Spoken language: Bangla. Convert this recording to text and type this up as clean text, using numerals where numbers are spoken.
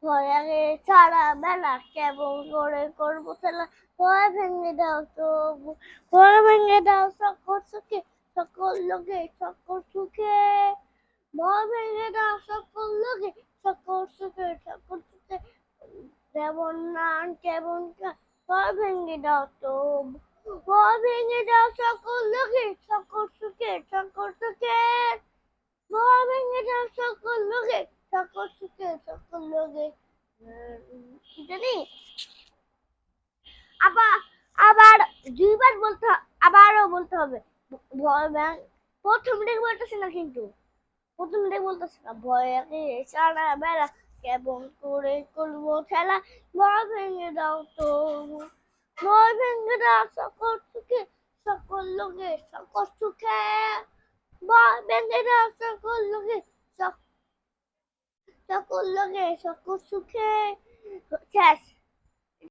ভয়াগে সারা বেলা কেমন করে করবো খেলা ভয় ভেঙে দাও তবু ভয় ভেঙে দাও সকল সুখে সকল লোকে সকল সুখে ভয় ভেঙে দাও সকল লোকে সকল সুখে সকল সুখে যেমন নান কেমন ভয় ভেঙে দাও তবু ভয় ভেঙে দাও সকল লোকে সকল সুখে সকল সুখে ভয় ভেঙে দাও সকল লোকে সকল সুখে সকল লোকে কি জানি আবার আবার দুইবার আবারও বলতে হবে ভয় ভ্যাং প্রথম দিকে বলতেছি না কিন্তু প্রথম দিকে বলতেছি না ভয়ে সারা বেলা কেমন করে করবো খেলা ভয় ভেঙে দাও তো ভয় ভেঙে দাও সকল সুখে সকল লোকে সকল সুখে ভয় ভেঙে দাও সকল লোকে সকল লোকে সকল সুখে